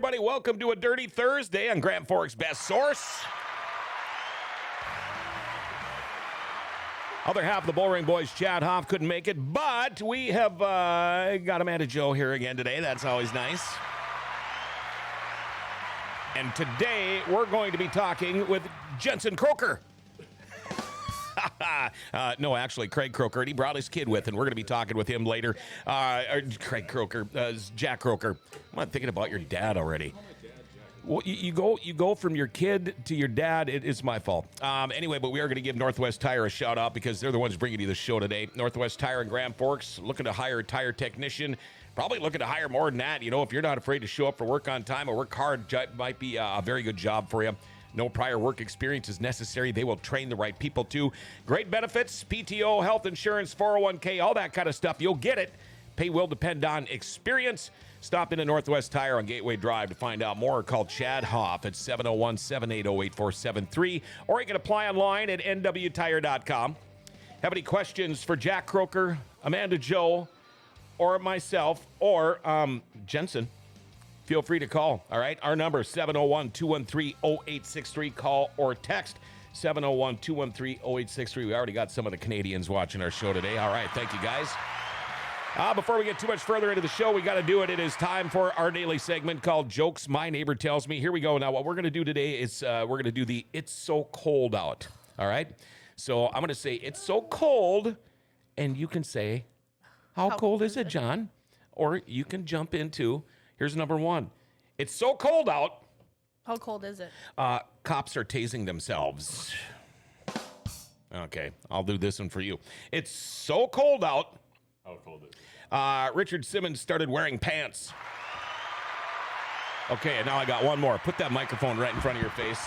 everybody. Welcome to a Dirty Thursday on Grand Forks' Best Source. Other half of the Bullring Boys, Chad Hoff, couldn't make it, but we have got Amanda Joe here again today. That's always nice. And today we're going to be talking with Jensen Croaker. No, actually, Craig Croaker. He brought his kid with, and we're going to be talking with him later. Craig Croaker, Jack Croaker. I'm not thinking about your dad already. Well, you go from your kid to your dad. It's my fault. Anyway, but we are going to give Northwest Tire a shout out because they're the ones bringing you the show today. Northwest Tire in Grand Forks, looking to hire a tire technician. Probably looking to hire more than that. You know, if you're not afraid to show up for work on time or work hard, might be a very good job for you. No prior work experience is necessary. They will train the right people too. Great benefits, PTO, health insurance, 401k, all that kind of stuff. You'll get it. Pay will depend on experience. Stop in at Northwest Tire on Gateway Drive to find out more. Call Chad Hoff at 701-780-8473. Or you can apply online at nwtire.com. Have any questions for Jack Croaker, Amanda Joe, or myself, or Jensen? Feel free to call, all right? Our number, 701-213-0863. Call or text, 701-213-0863. We already got some of the Canadians watching our show today. All right, thank you, guys. Before we get too much further into the show, we got to do it. It is time for our daily segment called Jokes My Neighbor Tells Me. Here we go. Now, what we're going to do today is we're going to do the It's So Cold Out, all right? So I'm going to say, it's so cold, and you can say, how cold is it, John? Or you can jump into... Here's number one. It's so cold out. How cold is it? Cops are tasing themselves. Okay, I'll do this one for you. It's so cold out. How cold is it? Richard Simmons started wearing pants. Okay, and now I got one more. Put that microphone right in front of your face.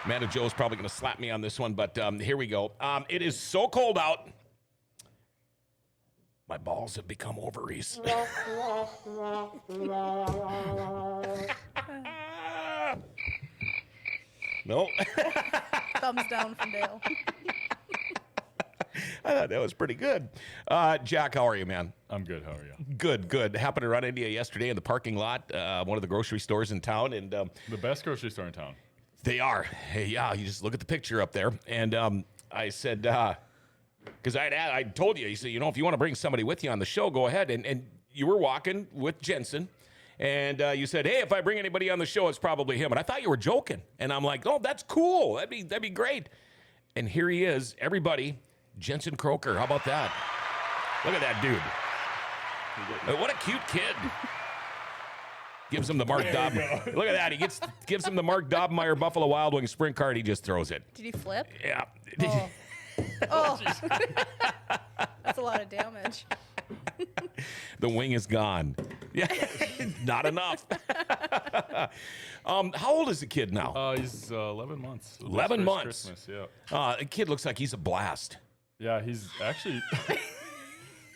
Amanda Joe's probably going to slap me on this one, but here we go. It is so cold out. My balls have become ovaries. No. Thumbs down from Dale. I thought that was pretty good. Jack, how are you, man? I'm good. How are you? Good. Happened to run into you yesterday in the parking lot, one of the grocery stores in town. And the best grocery store in town. They are. Hey, yeah, you just look at the picture up there. And I said... Because I told you, said, if you want to bring somebody with you on the show, go ahead. And you were walking with Jensen, and you said, hey, if I bring anybody on the show, it's probably him. And I thought you were joking. And I'm like, oh, that's cool. That'd be great. And here he is, everybody, Jensen Croaker. How about that? Look at that dude. What a cute kid. Gives him the Mark Dobmeyer. Look at that. He gives him the Mark Dobmeyer Buffalo Wild Wings sprint card. He just throws it. Did he flip? Yeah. Oh. That's a lot of damage. The wing is gone. Yeah, not enough. How old is the kid now? He's 11 months. 11 months. Christmas, yeah. The kid looks like he's a blast. Yeah, he's actually...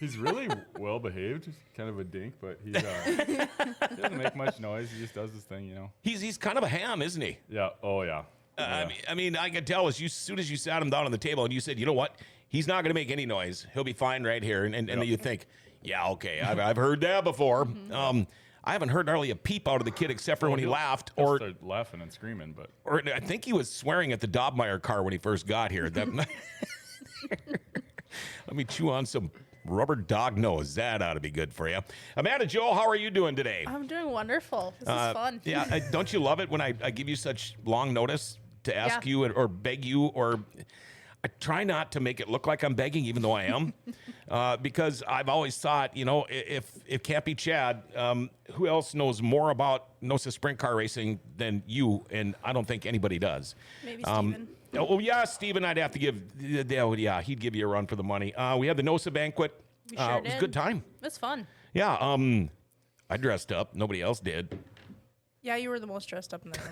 He's really well behaved. He's kind of a dink, but he doesn't make much noise. He just does his thing, He's kind of a ham, isn't he? Yeah. Oh, yeah. Yeah. I mean, I could tell as soon as you sat him down on the table and you said, you know what, he's not going to make any noise. He'll be fine right here. And then you think, yeah, okay, I've heard that before. I haven't heard hardly a peep out of the kid except for when he laughed or started laughing and screaming. Or I think he was swearing at the Dobmeyer car when he first got here. Let me chew on some rubber dog nose. That ought to be good for you. Amanda Joe, how are you doing today? I'm doing wonderful. This is fun. Yeah, don't you love it when I give you such long notice to ask you or beg you, or I try not to make it look like I'm begging, even though I am, because I've always thought, if it can't be Chad, who else knows more about NOSA sprint car racing than you? And I don't think anybody does. Maybe Steven. Oh, yeah, Steven, I'd have to give, yeah, he'd give you a run for the money. We had the NOSA banquet. We sure it was a good time. It was fun. Yeah, I dressed up. Nobody else did. Yeah, you were the most dressed up in the room.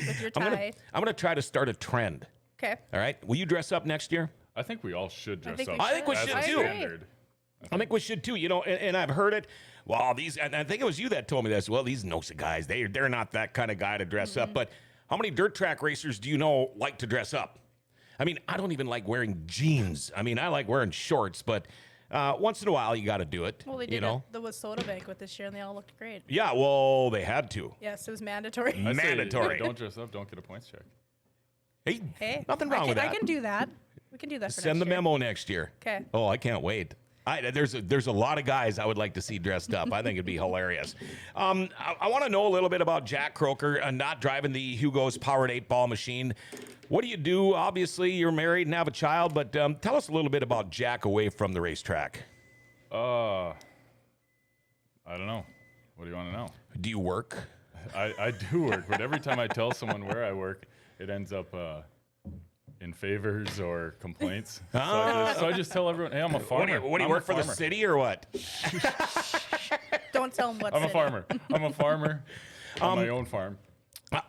With your tie. I'm gonna try to start a trend. Okay. All right. Will you dress up next year? I think we all should dress up. I think we as should a too. standard. I think we should too. And I've heard it. Well, and I think it was you that told me this. Well, these NOSA guys, they're not that kind of guy to dress up. But how many dirt track racers do you know like to dress up? I mean, I don't even like wearing jeans. I mean, I like wearing shorts, but once in a while, you got to do it. Well, they did you know. the Wasota banquet this year, and they all looked great. Yeah, well, they had to. Yes, it was mandatory. I say, Mandatory. don't dress up. Don't get a points check. Hey, Hey, nothing wrong with that. I can do that. We can do that. For Send the next year. memo next year. Okay. Oh, I can't wait. There's a lot of guys I would like to see dressed up. I think it'd be hilarious. I want to know a little bit about Jack Croker, not driving the Hugo's powered 8-ball machine. What do you do? Obviously, you're married and have a child, but tell us a little bit about Jack away from the racetrack. I don't know. What do you want to know? Do you work? I do work, but every time I tell someone where I work, it ends up in favors or complaints. So I just tell everyone, hey, I'm a farmer. What do you work for, the city or what? Don't tell them what. I'm a city. farmer. I'm a farmer on my own farm.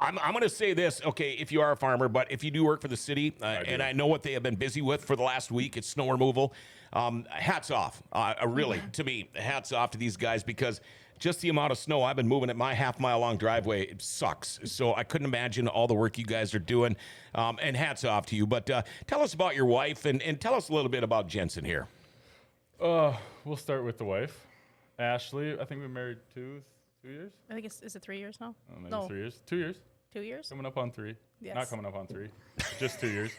I'm going to say this, okay, if you are a farmer, but if you do work for the city, and I know what they have been busy with for the last week, it's snow removal, hats off, really, to me, hats off to these guys, because just the amount of snow I've been moving at my half-mile-long driveway, it sucks. So I couldn't imagine all the work you guys are doing, and hats off to you. But tell us about your wife, and tell us a little bit about Jensen here. We'll start with the wife, Ashley. I think we married 2 years. I think is it 3 years now? Maybe No. 3 years. 2 years. 2 years. Coming up on 3. Yes. Not coming up on 3. Just 2 years.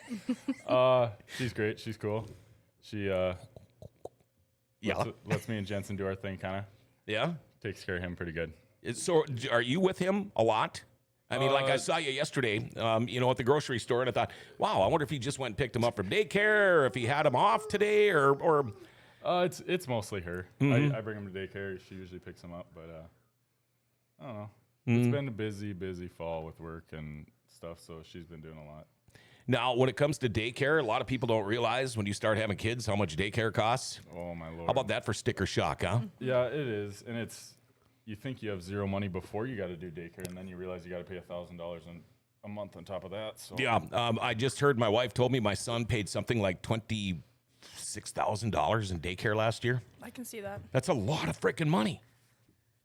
She's great. She's cool. She lets me and Jensen do our thing, kind of. Yeah? Takes care of him pretty good. So are you with him a lot? I mean, like I saw you yesterday, at the grocery store, and I thought, wow, I wonder if he just went and picked him up from daycare, or if he had him off today, or It's mostly her. I bring him to daycare. She usually picks him up, but I don't know. It's been a busy fall with work and stuff, so she's been doing a lot. Now, when it comes to daycare, a lot of people don't realize when you start having kids how much daycare costs. Oh, my Lord. How about that for sticker shock, huh? Yeah, it is. And you think you have zero money before you got to do daycare, and then you realize you got to pay $1,000 a month on top of that. So Yeah, I just heard my wife told me my son paid something like $26,000 in daycare last year. I can see that. That's a lot of freaking money.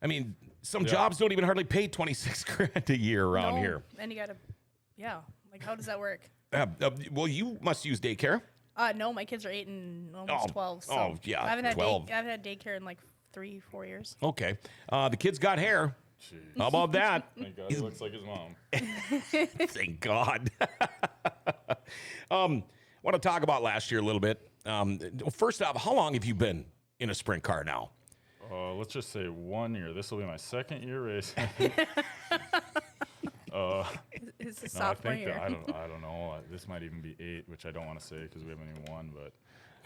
I mean, some jobs don't even hardly pay 26 grand a year around No, here. And you gotta, like how does that work? Well, you must use daycare. No, my kids are 8 and almost 12. So oh, yeah, I haven't had 12. I haven't had daycare in like 3-4 years. Okay. The kid's got hair. Jeez. How about that? Thank God he looks like his mom. Thank God. Want to talk about last year a little bit. First off, how long have you been in a sprint car now? Let's just say 1 year. This will be my second year racing. It's a No, I sophomore think year. I don't know. This might even be 8, which I don't want to say because we haven't even won. But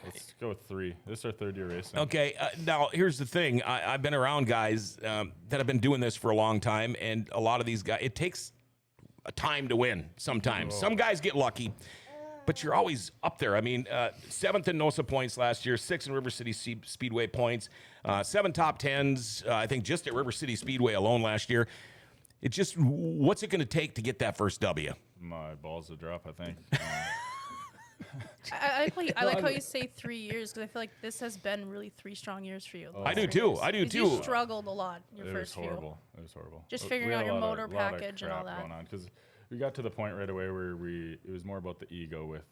let's go with 3. This is our 3rd year racing. Okay, now here's the thing. I've been around guys that have been doing this for a long time, and a lot of these guys, it takes a time to win sometimes. Some guys get lucky, but you're always up there. I mean, 7th in NOSA points last year, 6th in River City Speedway points, 7 top 10s, I think just at River City Speedway alone last year. It's just, what's it going to take to get that first W? My balls to drop, I think. I like how you say 3 years because I feel like this has been really 3 strong years for you. I do too. I do 'Cause too. You struggled a lot your It was first few. horrible. It was horrible. Just We figuring had out a your lot motor of- lot of package and all crap that. going on because we got to the point right away where it was more about the ego with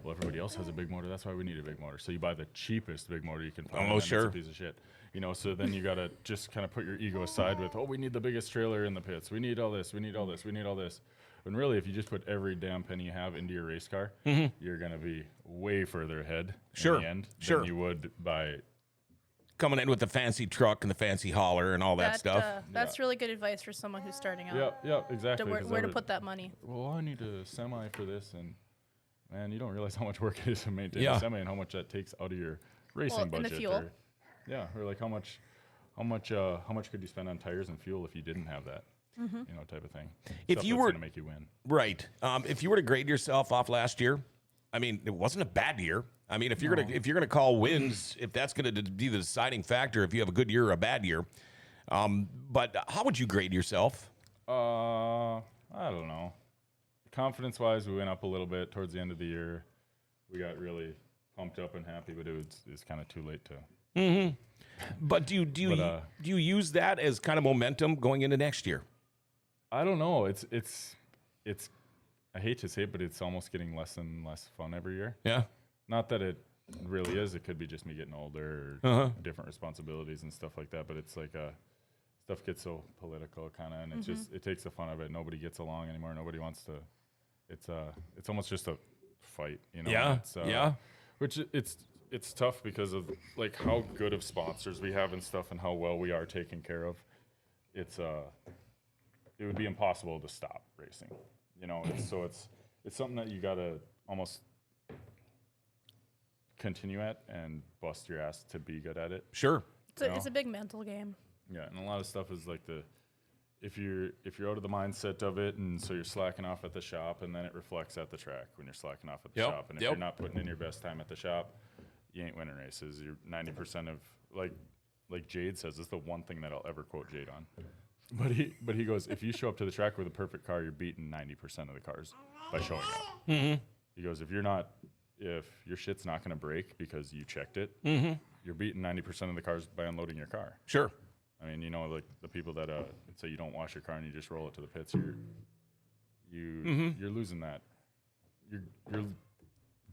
well, everybody else has a big motor. That's why we need a big motor. So you buy the cheapest big motor you can find. Oh, and sure. It's a piece of shit. So then you got to just kind of put your ego aside with, we need the biggest trailer in the pits. We need all this. We need all this. We need all this. When really, if you just put every damn penny you have into your race car, you're going to be way further ahead in the end than you would by Coming in with the fancy truck and the fancy hauler and all that stuff. That's really good advice for someone who's starting out. Yeah, exactly. Where to put that money. Well, I need a semi for this, and man, you don't realize how much work it is to maintain a semi and how much that takes out of your racing and budget. the fuel. Or like how much could you spend on tires and fuel if you didn't have that? Type of thing. If Stuff you that's were gonna make you win, right, if you were to grade yourself off last year, I mean, it wasn't a bad year. I mean, if you're gonna call wins, if that's gonna be the deciding factor, if you have a good year or a bad year, but how would you grade yourself? I don't know. Confidence-wise, we went up a little bit towards the end of the year. We got really pumped up and happy, but it's kind of too late to. But do you use that as kind of momentum going into next year? I don't know. It's I hate to say it, but it's almost getting less and less fun every year. Yeah. Not that it really is. It could be just me getting older, or different responsibilities and stuff like that. But it's like stuff gets so political, kind of, and it takes the fun of it. Nobody gets along anymore. Nobody wants to. It's almost just a fight, you know. Yeah, it's, Which it's tough because of like how good of sponsors we have and stuff, and how well we are taken care of. It would be impossible to stop racing, you know. It's something that you gotta almost continue at and bust your ass to be good at it. Sure. It's a big mental game. Yeah, and a lot of stuff is like if you're out of the mindset of it, and so you're slacking off at the shop, and then it reflects at the track when you're slacking off at the shop. And if you're not putting in your best time at the shop, you ain't winning races. You're 90% of like Jade says, it's the one thing that I'll ever quote Jade on. But he goes, if you show up to the track with a perfect car, you're beating 90% of the cars by showing up. Mm-hmm. He goes, if your shit's not going to break because you checked it, you're beating 90% of the cars by unloading your car. Sure. I mean, you know, like the people that say you don't wash your car and you just roll it to the pits, you're losing that. You're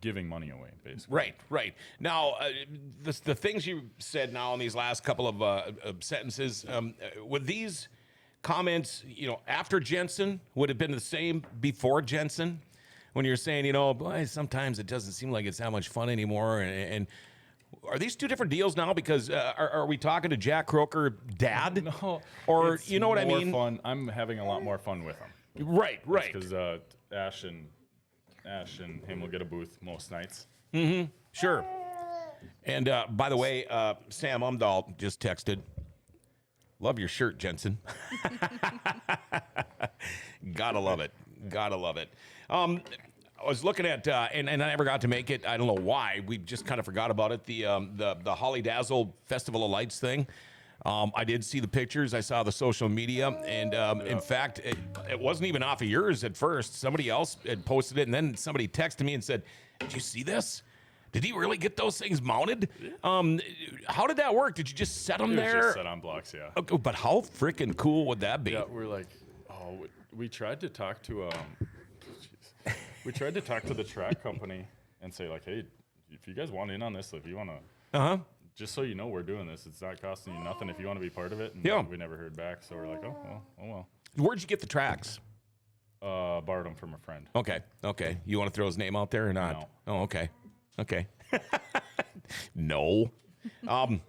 giving money away, basically. Right. Now, the things you said now in these last couple of sentences, with these comments, you know, after Jensen, would have been the same before Jensen? When you're saying, you know, boy, sometimes it doesn't seem like it's that much fun anymore, and are these two different deals now? Because are we talking to Jack Croaker dad? No. Or you know what I mean? Fun. I'm having a lot more fun with him. Right. Because Ash and him will get a booth most nights. Mm-hmm. Sure. And by the way, Sam Umdahl just texted, "Love your shirt, Jensen." Gotta love it. I was looking at, and I never got to make it. I don't know why. We just kind of forgot about it. The Holly Dazzle Festival of Lights thing. I did see the pictures. I saw the social media. And in fact, it wasn't even off of yours at first. Somebody else had posted it. And then somebody texted me and said, "Did you see this? Did he really get those things mounted?" How did that work? Did you just set them there? Just set on blocks, yeah. Okay, but how freaking cool would that be? Yeah, we're like, we tried to talk to we tried to talk to the track company and say like, hey, if you guys want in on this, if you want to, just so you know, we're doing this. It's not costing you nothing if you want to be part of it. And we never heard back, so we're like, oh well. Where'd you get the tracks? Borrowed them from a friend. Okay. You want to throw his name out there or not? No. Oh, okay. No. The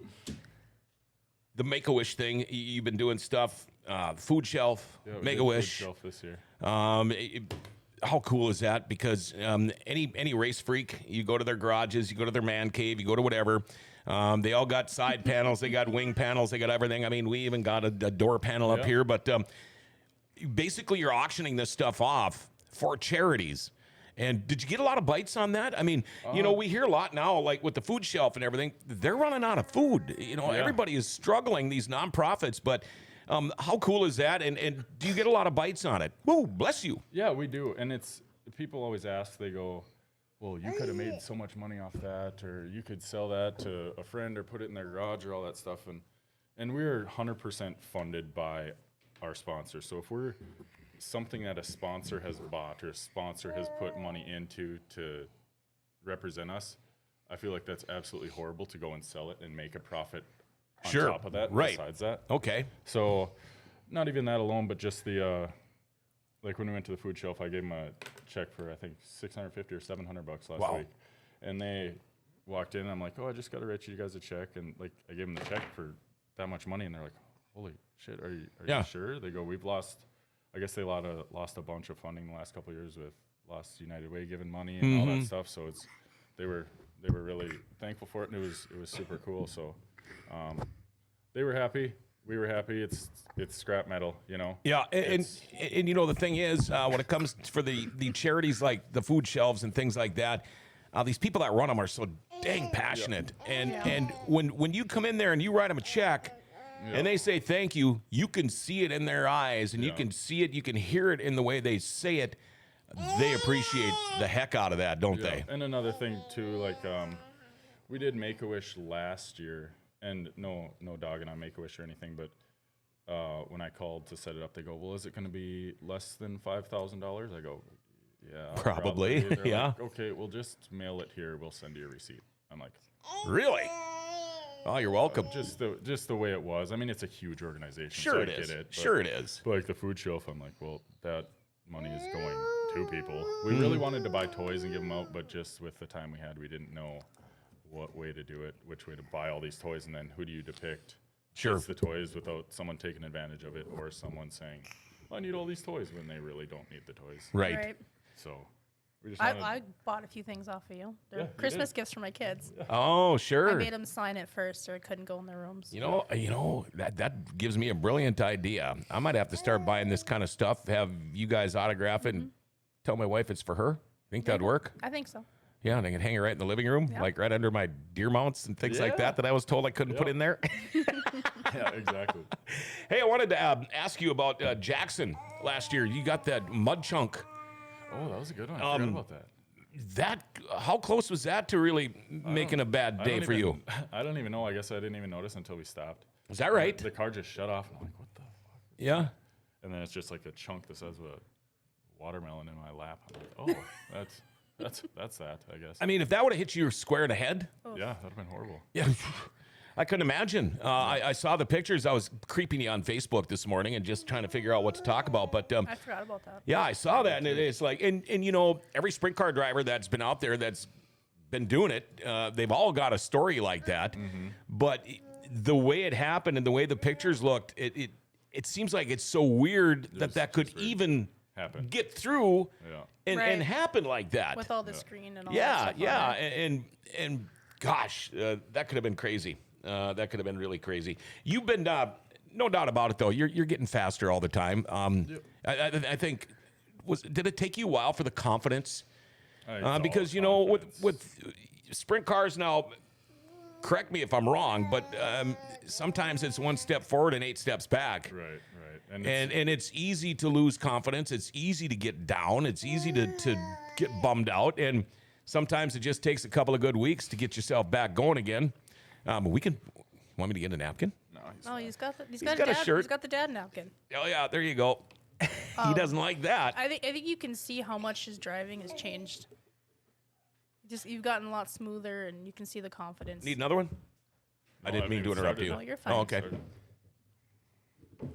Make-A-Wish thing, you've been doing stuff. Food shelf, Make-A-Wish. Food shelf this year. How cool is that? Because any race freak, you go to their garages, you go to their man cave, you go to whatever. They all got side panels, they got wing panels, they got everything. I mean, we even got a door panel up here. But basically, you're auctioning this stuff off for charities. And did you get a lot of bites on that? I mean, you know, we hear a lot now, like with the food shelf and everything, they're running out of food. You know, everybody is struggling, these nonprofits. But how cool is that? And do you get a lot of bites on it? Whoa, bless you. Yeah, we do. And it's, people always ask, they go, well, you could have made so much money off that, or you could sell that to a friend or put it in their garage or all that stuff. And we're 100% funded by our sponsor. So if we're something that a sponsor has bought or a sponsor has put money into to represent us, I feel like that's absolutely horrible to go and sell it and make a profit on top of that. Besides that. Okay. So not even that alone, but just the like when we went to the food shelf, I gave them a check for I think $650 or $700 last week, and they walked in. And I'm like, oh, I just got to write you guys a check, and like I gave them the check for that much money, and they're like, holy shit, are you sure? They go, we've lost. I guess they lost a bunch of funding the last couple of years with lost United Way giving money and all that stuff. So they were really thankful for it, and it was super cool. So they were happy. We were happy. It's scrap metal, you know. Yeah, and you know the thing is, when it comes for the charities like the food shelves and things like that, these people that run them are so dang passionate. And when you come in there and you write them a check. And they say thank you, you can see it in their eyes, and you can see it, you can hear it in the way they say it. They appreciate the heck out of that, don't they? And another thing, too, like we did Make-A-Wish last year, and no dogging on Make-A-Wish or anything, but when I called to set it up, they go, well, is it going to be less than $5,000? I go, yeah. Probably, yeah. Like, okay, we'll just mail it here. We'll send you a receipt. I'm like, Really? Oh, you're welcome. just the way it was. I mean, it's a huge organization. Sure so it I is. Get it, Sure it is. But like the food shelf, I'm like, well, that money is going to people. We really wanted to buy toys and give them out, but just with the time we had, we didn't know what way to do it, which way to buy all these toys, and then who do you depict? Sure. It's the toys without someone taking advantage of it, or someone saying, I need all these toys when they really don't need the toys. Right. So we just wanted, I bought a few things off of you. They're Yeah, you Christmas did. gifts for my kids. Oh, I sure. made them sign it first, or it couldn't go in their rooms. You know that gives me a brilliant idea. I might have to start buying this kind of stuff. Have you guys autograph it and tell my wife it's for her. Think that'd work? I think so. Yeah, and I can hang it right in the living room, Yeah. like right under my deer mounts and things like Yeah. that I was told I couldn't put in there. yeah, exactly. Hey, I wanted to ask you about Jackson last year. You got that mud chunk. Oh, that was a good one. I forgot about that. How close was that to really making a bad I day don't for you? I don't even know. I guess I didn't even notice until we stopped. Is that right? The car just shut off, and I'm like, what the fuck? Yeah. And then it's just like a chunk the size of a watermelon in my lap. I'm like, oh, that's that, I guess. I mean, if that would have hit you square in the head, Yeah, that'd have been horrible. yeah, I couldn't imagine. I saw the pictures. I was creeping you on Facebook this morning and just trying to figure out what to talk about. But I forgot about that. yeah, I saw that, and it's like, and you know, every sprint car driver that's been out there that's been doing it, they've all got a story like that. But the way it happened and the way the pictures looked, it seems like it's so weird that could even Happen. get through Yeah. and Right. happen like that. With all the screen and all that Yeah, stuff on yeah, there. and gosh, that could have been crazy. That could have been really crazy. You've been, no doubt about it, though. You're getting faster all the time. I think, did it take you a while for the confidence? Because you know, with sprint cars now, correct me if I'm wrong, but sometimes it's one step forward and 8 steps back. Right. And it's easy to lose confidence. It's easy to get down. It's easy to get bummed out. And sometimes it just takes a couple of good weeks to get yourself back going again. Want me to get a napkin? No, Oh, he's got a got a dad. shirt. He's got the dad napkin. Oh yeah, there you go. He doesn't like that. I think you can see how much his driving has changed. You've gotten a lot smoother, and you can see the confidence. Need another one? I didn't mean to interrupt you. No, you're fine. Oh, okay.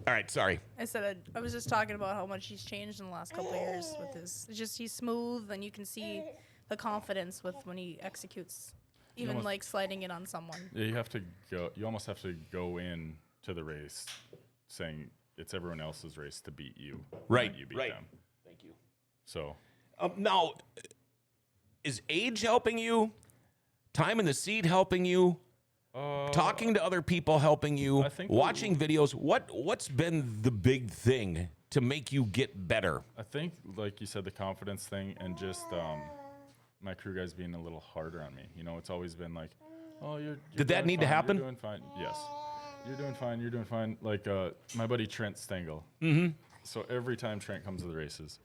All right, sorry. I said I was just talking about how much he's changed in the last couple of years with his. It's just he's smooth, and you can see the confidence with when he executes, even almost- like sliding it on someone. Yeah, you have to go. You almost have to go in to the race saying it's everyone else's race to beat you. Right, not you beat right. them. Thank you. So Now, is age helping you? Time in the seat helping you? Talking to other people helping you? I think watching videos? What's been the big thing to make you get better? I think, like you said, the confidence thing, and just my crew guys being a little harder on me. You know, it's always been like, oh, you're Did that doing need to fine, happen? You're doing fine. Yes. You're doing fine. You're doing fine. Like my buddy Trent Stengel. So every time Trent comes to the races,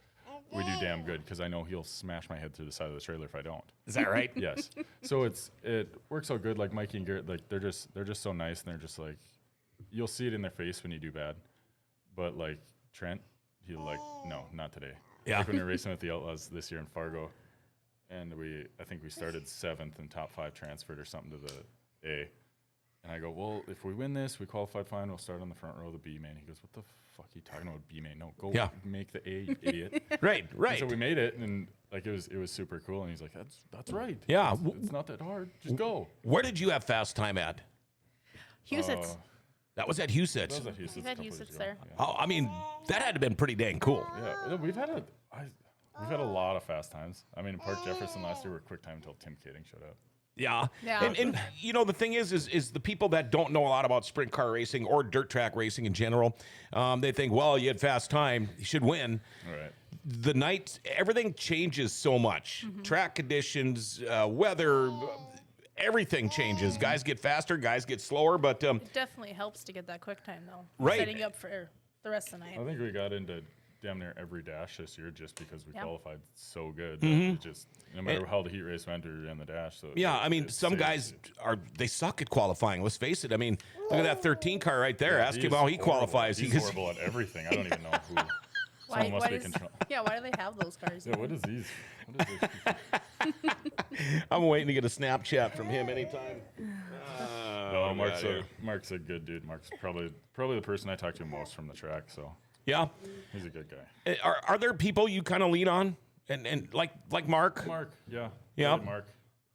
we do damn good because I know he'll smash my head through the side of the trailer if I don't. Is that right? Yes. So it works out good. Like Mikey and Garrett, like they're just so nice, and they're just like, you'll see it in their face when you do bad. But like Trent, he'll like, no, not today. Yeah. Like when we were racing with the Outlaws this year in Fargo, and I think we started 7th and top 5 transferred or something to the A. And I go, well, if we win this, we qualified fine. We'll start on the front row of the B main. He goes, what the fuck are you talking about, B main? No, go make the A, you idiot. Right, And right. so we made it, and like it was super cool. And he's like, that's right. Yeah. It's not that hard. Just go. Where did you have fast time at? Huset's. That was at Huset's. That was at Houston. We've had Huset's there. Oh, I mean, that had to have been pretty dang cool. Yeah, we've had a lot of fast times. I mean, in Park Jefferson last year were quick time until Tim Kading showed up. Yeah. Yeah. And you know, the thing is the people that don't know a lot about sprint car racing or dirt track racing in general, they think, well, you had fast time, you should win. All right. The night, everything changes so much. Track conditions, weather, everything changes. Guys get faster, guys get slower, but It definitely helps to get that quick time though. Right. Setting up for the rest of the night. I think we got into damn near every dash this year just because we Yeah. qualified so good. That it just no matter how the heat race went, we were in the dash. So yeah, I mean, some guys they suck at qualifying. Let's face it. I mean, look at that 13 car right there. Ask him how he qualifies. He's horrible at everything. I don't even know who. Someone must be control. Yeah, why do they have those cars? Yeah, what is these? What is this? I'm waiting to get a Snapchat from him anytime. No, Mark's a good dude. Mark's probably the person I talk to most from the track. So Yeah. he's a good guy. Are there people you kind of lean on, and like Mark? Mark, yeah. Yeah. I like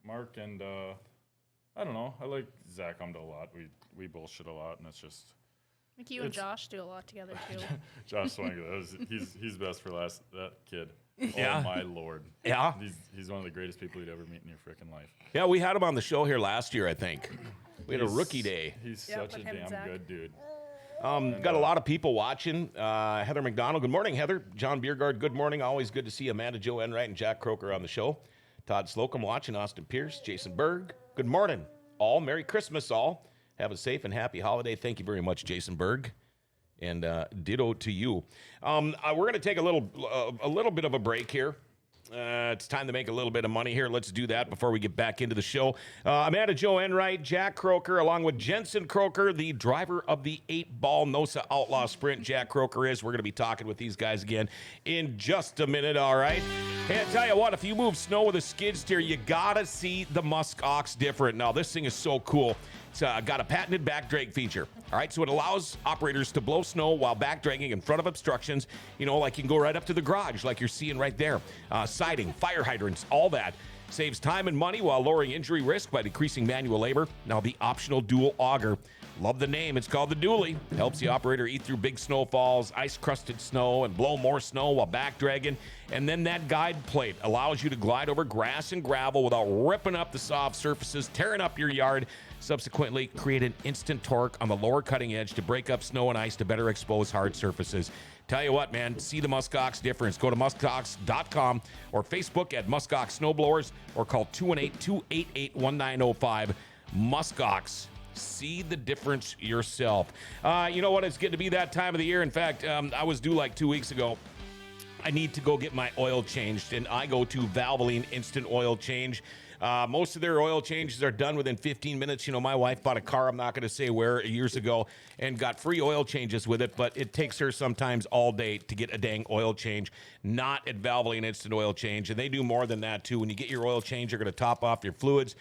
Mark, and I don't know. I like Zach Umda a lot. We bullshit a lot, and it's just. I think you and Josh do a lot together too. Josh Swanker, he's best for last. That kid. Yeah. Oh my lord. Yeah. He's one of the greatest people you'd ever meet in your freaking life. Yeah, we had him on the show here last year, I think. We had a rookie day. He's Yeah, such a with him and damn Zach. good dude. Got a lot of people watching. Heather McDonald, good morning, Heather. John Biergard, good morning. Always good to see Amanda Jo Enright and Jack Croaker on the show. Todd Slocum watching. Austin Pierce, Jason Berg, good morning. All, Merry Christmas, all. Have a safe and happy holiday. Thank you very much, Jason Berg. And ditto to you. We're going to take a little bit of a break here. It's time to make a little bit of money here. Let's do that before we get back into the show. Amanda Jo Enright, Jack Croaker, along with Jensen Croaker, the driver of the 8-ball NOSA Outlaw Sprint. Jack Croaker is. We're going to be talking with these guys again in just a minute, all right? Hey, I tell you what, if you move snow with a skid steer, you got to see the Musk Ox different. Now, this thing is so cool. It's got a patented back drag feature. All right, so it allows operators to blow snow while back dragging in front of obstructions. You know, like you can go right up to the garage, like you're seeing right there. Siding, fire hydrants, all that. Saves time and money while lowering injury risk by decreasing manual labor. Now the optional dual auger. Love the name. It's called the Dually. Helps the operator eat through big snowfalls, ice-crusted snow, and blow more snow while back dragging. And then that guide plate allows you to glide over grass and gravel without ripping up the soft surfaces, tearing up your yard. Subsequently, create an instant torque on the lower cutting edge to break up snow and ice to better expose hard surfaces. Tell you what, man, see the Musk Ox difference. Go to muskox.com or Facebook at Musk Ox Snowblowers or call 218-288-1905. Musk Ox. See the difference yourself. You know what? It's getting to be that time of the year. In fact, I was due like 2 weeks ago. I need to go get my oil changed, and I go to Valvoline Instant Oil Change. Most of their oil changes are done within 15 minutes. You know, my wife bought a car, I'm not going to say where, years ago, and got free oil changes with it, but it takes her sometimes all day to get a dang oil change. Not at Valvoline Instant Oil Change, and they do more than that, too. When you get your oil change, you're going to top off your fluids.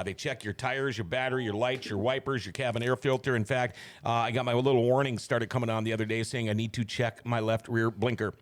They check your tires, your battery, your lights, your wipers, your cabin air filter. In fact, I got my little warning started coming on the other day saying I need to check my left rear blinker.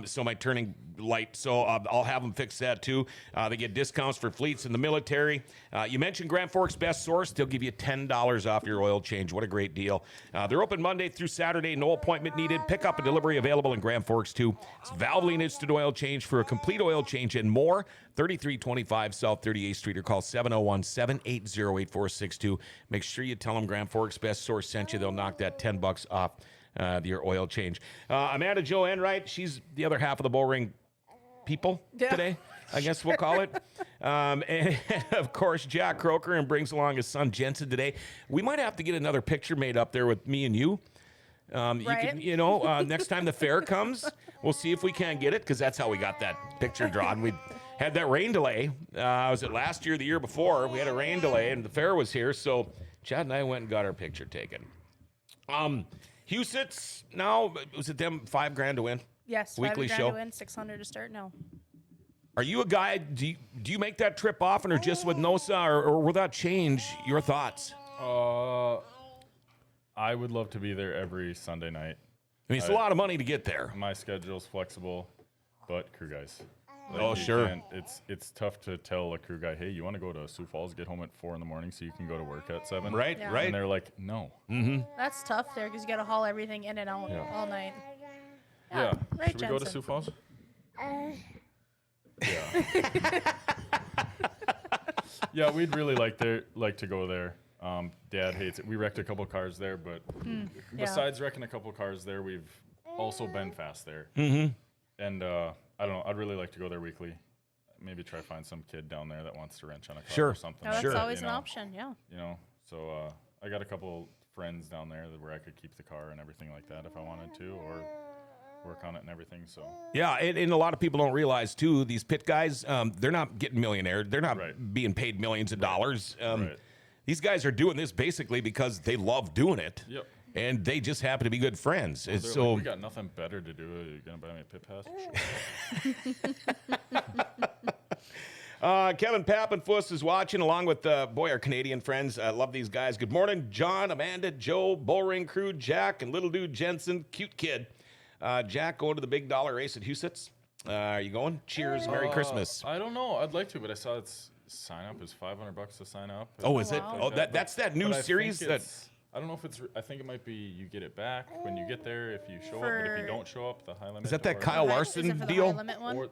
So my turning light, so I'll have them fix that too. They get discounts for fleets in the military. You mentioned Grand Forks Best Source. They'll give you $10 off your oil change. What a great deal. They're open Monday through Saturday. No appointment needed. Pickup and delivery available in Grand Forks too. It's Valvoline Instant Oil Change for a complete oil change and more. 3325 South 38th Street or call 701-780-8462. Make sure you tell them Grand Forks Best Source sent you. They'll knock that $10 off your oil change. Amanda Jo Enright, she's the other half of the Bullring people today, I guess we'll call it. And of course, Jack Croaker, and brings along his son Jensen today. We might have to get another picture made up there with me and you. Right. Next time the fair comes, we'll see if we can get it, because that's how we got that picture drawn. We had that rain delay. Was it last year, the year before? We had a rain delay, and the fair was here, so Chad and I went and got our picture taken. Husitz, now, was it them $5,000 to win? Yes, Weekly $5,000 show. to win, $600 to start. No. Are you a guy, do you make that trip often, or just with NOSA, or will that change your thoughts? I would love to be there every Sunday night. I mean, it's a lot of money to get there. My schedule's flexible, but crew guys. Oh, sure. It's tough to tell a crew guy, hey, you want to go to Sioux Falls, get home at 4 in the morning so you can go to work at 7? Right, Yeah. right. And they're like, no. That's tough there because you got to haul everything in and out Yeah. all night. Yeah. Right, Should we go to Jensen? Sioux Falls? Yeah. Yeah, we'd really like to go there. Dad hates it. We wrecked a couple cars there, but besides wrecking a couple cars there, we've also been fast there. Mm-hmm. And I don't know. I'd really like to go there weekly. Maybe try to find some kid down there that wants to wrench on a car Sure. or something. No, that's Sure. always an option. Yeah. So I got a couple friends down there where I could keep the car and everything like that if I wanted to, or work on it and everything. So Yeah, and a lot of people don't realize, too, these pit guys, they're not getting millionaire. They're not Right. being paid millions of dollars. Right. These guys are doing this basically because they love doing it. Yep. and they just happen to be good friends. They're So like, we got nothing better to do. Are you gonna buy me a pit pass? Kevin Pappenfuss is watching along with our Canadian friends. I love these guys. Good morning, John, Amanda, Joe, Bullring crew, Jack, and little dude Jensen, cute kid. Jack going to the big dollar race at Huset's. Are you going? Cheers, Merry Christmas. I don't know. I'd like to, but I saw it's sign up is $500 to sign up. Oh, is it? wow. Oh, that's that new But I series think that. it's- I don't know if it's. I think it might be you get it back when you get there if you show up, but if you For- don't show up, the high limit. Is that or- Kyle Is it Larson for the deal? high limit one? Or,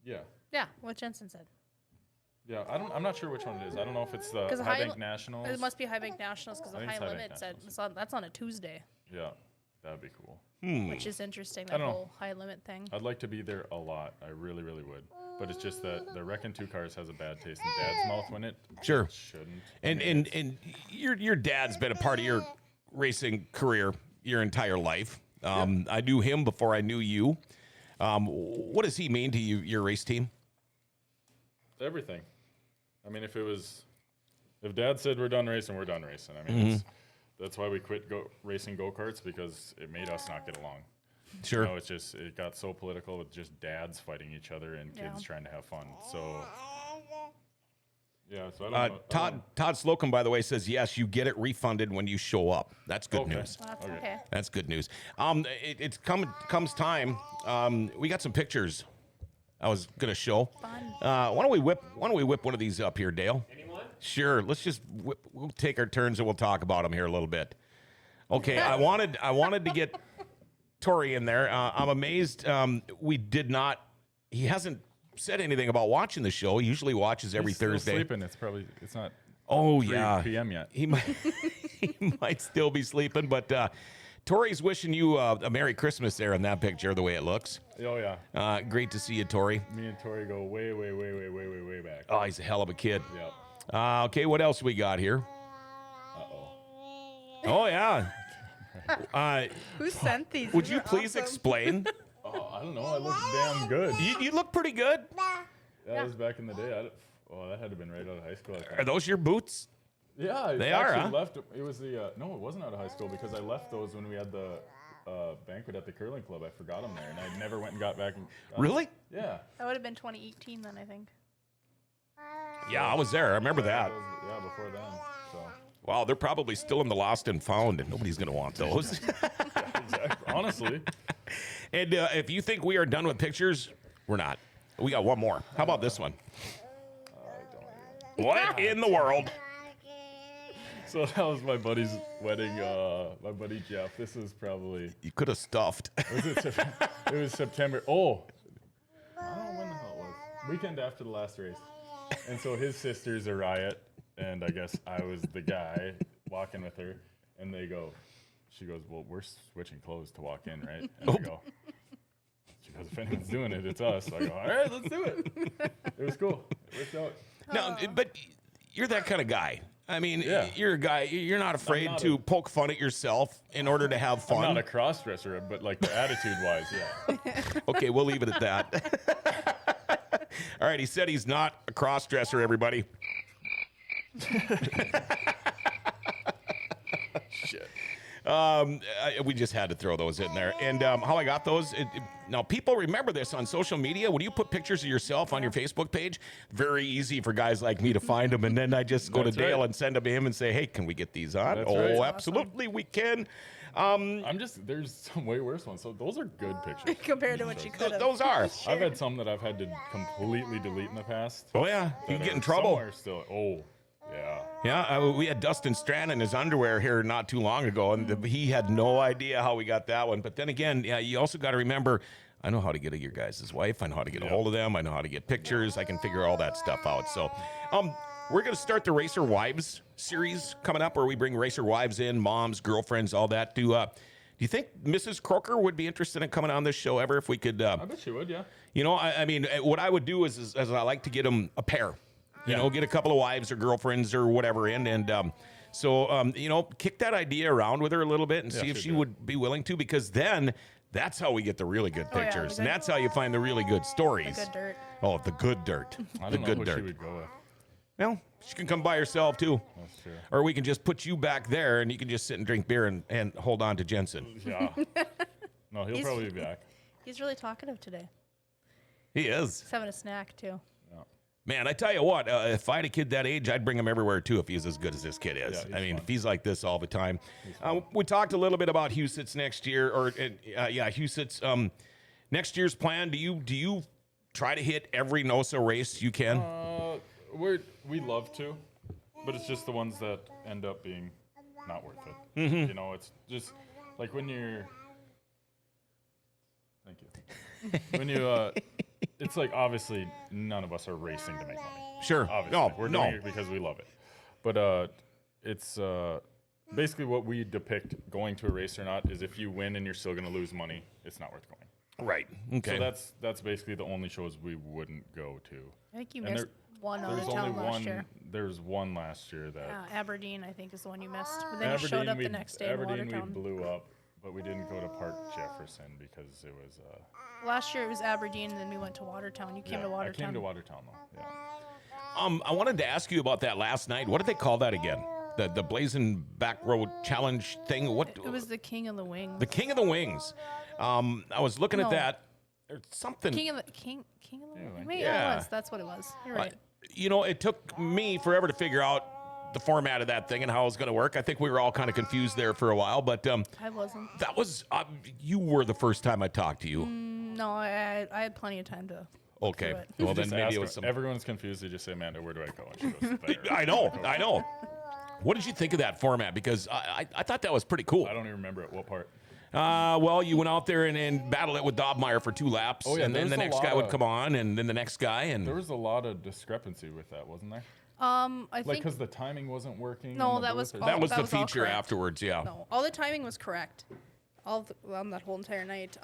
yeah, Yeah, what Jensen said. yeah. I'm not sure which one it is. I don't know if it's the 'Cause High high Bank li- Nationals. It must be High Bank Nationals because I the think high it's High Bank limit said Nationals. that's on a Tuesday, Yeah, that'd be cool. which is interesting. I That don't know. whole high limit thing. I'd like to be there a lot. I really, really would. But it's just that the Wrecking Two Cars has a bad taste in Dad's mouth when it Sure. shouldn't. And your dad's been a part of your racing career your entire life. I knew him before I knew you. What does he mean to you, your race team? Everything. I mean, if Dad said we're done racing, we're done racing. I mean, that's why we quit racing go-karts, because it made us not get along. Sure. You know, it got so political with just dads fighting each other and kids Yeah. trying to have fun. So, yeah. So I don't know. Todd Slocum, by the way, says yes, you get it refunded when you show up. That's good Okay. news. Well, that's Okay. okay. That's good news. Comes time. We got some pictures I was gonna show. Fun. Why don't we whip one of these up here, Dale? Anyone? Sure. Let's just we'll take our turns and we'll talk about them here a little bit. Okay. I wanted to get Tori in there. I'm amazed we did not. He hasn't said anything about watching the show. He usually watches every He's still Thursday. sleeping. It's not Oh 3 yeah. p.m. yet. He might he might still be sleeping, but Tori's wishing you a Merry Christmas there in that picture, the way it looks. Oh yeah. Great to see you, Tori. Me and Tori go way, way, way, way, way, way, way back. Oh, he's a hell of a kid. Yep. Okay, what else we got here? Uh-oh. Oh yeah. Who sent these? Would These you are please awesome. explain? Oh, I don't know. I look damn good. You look pretty good. That was back in the day. That had to have been right out of high school. I think. Are those your boots? Yeah, I They are, actually huh? left. It was the no, it wasn't out of high school because I left those when we had the banquet at the curling club. I forgot them there, and I never went and got back. Really? Yeah. That would have been 2018 then, I think. Yeah, I was there. I remember that. Yeah, before then. So. Wow, they're probably still in the lost and found, and nobody's going to want those. Exactly. Honestly. And if you think we are done with pictures, we're not. We got one more. How about this one? What in the world? So that was my buddy's wedding. My buddy Jeff. This is probably. You could have stuffed. It was September. Oh. I don't know when the hell it was. Weekend after the last race. And so his sister's a riot, and I guess I was the guy walking with her, and she goes, well, we're switching clothes to walk in, right? And I go, she goes, if anyone's doing it, it's us. So I go, all right, let's do it. It was cool. It worked out. No, but you're that kind of guy. I mean, Yeah. you're a guy, you're not afraid not to poke fun at yourself in order to have I'm fun. not a cross-dresser, but like the attitude-wise, yeah. Okay, we'll leave it at that. All right, he said he's not a cross-dresser, everybody. Shit. We just had to throw those in there. And how I got those, now people remember this on social media. When you put pictures of yourself on your Facebook page, very easy for guys like me to find them. And then I just go That's to Dale right. and send them to him and say, hey, can we get these on? That's Oh, right. absolutely, we can. There's some way worse ones. So those are good pictures. Compared to what you could have. Those are. I've had some that I've had to completely delete in the past. Oh, yeah. You that get in are trouble. somewhere Still. Oh, yeah. Yeah, we had Dustin Strand in his underwear here not too long ago, and he had no idea how we got that one. But then again, yeah, you also got to remember, I know how to get your guys' wife. I know how to get a hold of them. I know how to get pictures. I can figure all that stuff out. So we're going to start the Racer Wives series coming up, where we bring racer wives in, moms, girlfriends, all that. Do you think Mrs. Croaker would be interested in coming on this show ever if we could? I bet she would, yeah. You know, I mean, what I would do is I like to get them a pair. You know, get a couple of wives or girlfriends or whatever in. And so, you know, kick that idea around with her a little bit and see if she would be willing to, because then that's how we get the really good Oh, yeah, pictures. the And good- that's how you find the really good stories. The good dirt. Oh, the good dirt. I The don't know good who dirt. she would go with. Well, she can come by herself too. That's true. Or we can just put you back there and you can just sit and drink beer and hold on to Jensen. Yeah. No, he'll He's- probably be back. He's really talkative today. He is. He's having a snack too. Man, I tell you what, if I had a kid that age, I'd bring him everywhere too if he's as good as this kid is. Yeah, he's I mean, fun. if he's like this all the time. We talked a little bit about Husitz next year, Husitz. Next year's plan, do you try to hit every NOSA race you can? We love to, but it's just the ones that end up being not worth it. Mm-hmm. You know, it's just like when you're. Thank you. When you, it's like obviously none of us are racing to make money. Sure. Obviously, No, we're doing it because we love it. But it's basically what we depict going to a race or not is if you win and you're still going to lose money, it's not worth going. Right. Okay. So that's basically the only shows we wouldn't go to. I think you And missed one out There's of only town last one. year. There's one last year that Aberdeen, I think, is the one you missed. But then you showed up the next day in Aberdeen Watertown. we blew up, but we didn't go to Park Jefferson because it was. Last year it was Aberdeen, and then we went to Watertown. You came to Watertown. I came to Watertown though. Yeah. I wanted to ask you about that last night. What did they call that again? The Blazing Back Road Challenge thing? What? It was the King of the Wings. The King of the Wings. I was looking at No. that. There's something. King of the Anyway. Maybe Yeah. it was. That's what it was. You're right. You know, it took me forever to figure out the format of that thing and how it was going to work. I think we were all kind of confused there for a while, but I wasn't. that was you were the first time I talked to you. No, I had plenty of time to. Okay, through it. well then Just maybe ask it her. was some. Everyone's confused. They just say, Amanda, where do I go? And she goes, there. I know. What did you think of that format? Because I thought that was pretty cool. I don't even remember it. What part? Well, you went out there and battled it with Dobmeyer for 2 laps, Oh, yeah, and then the there's a next lot guy would of- come on, and then the next guy, and There was a lot of discrepancy with that, wasn't there? I Like think because the timing wasn't working. No, in the that was booth or all- that was that the was all feature correct. afterwards. Yeah. no, all the timing was correct. That whole entire night.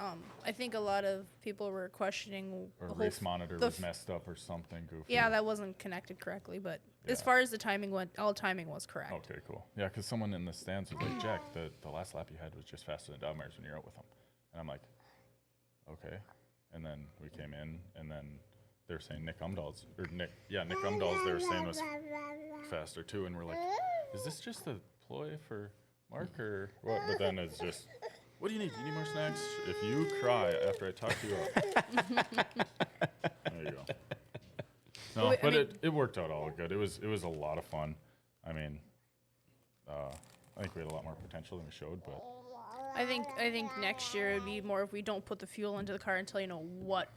I think a lot of people were questioning Or the whole race monitor the was f- messed up or something goofy. Yeah, that wasn't connected correctly, but as Yeah. far as the timing went, all timing was correct. Okay, cool. Yeah, because someone in the stands was like, Jack, the last lap you had was just faster than Dobmeyer's when you're out with him. And I'm like, okay. And then we came in, and then they were saying Nick Umdahl's, Nick Umdahl's they were saying was faster too. And we're like, is this just a ploy for Mark or what? But then it's just, what do you need? Do you need more snacks? If you cry after I talk you up. There you go. No, Well, I but mean- it worked out all good. It was a lot of fun. I mean, I think we had a lot more potential than we showed, but I think next year it'd be more if we don't put the fuel into the car until you know what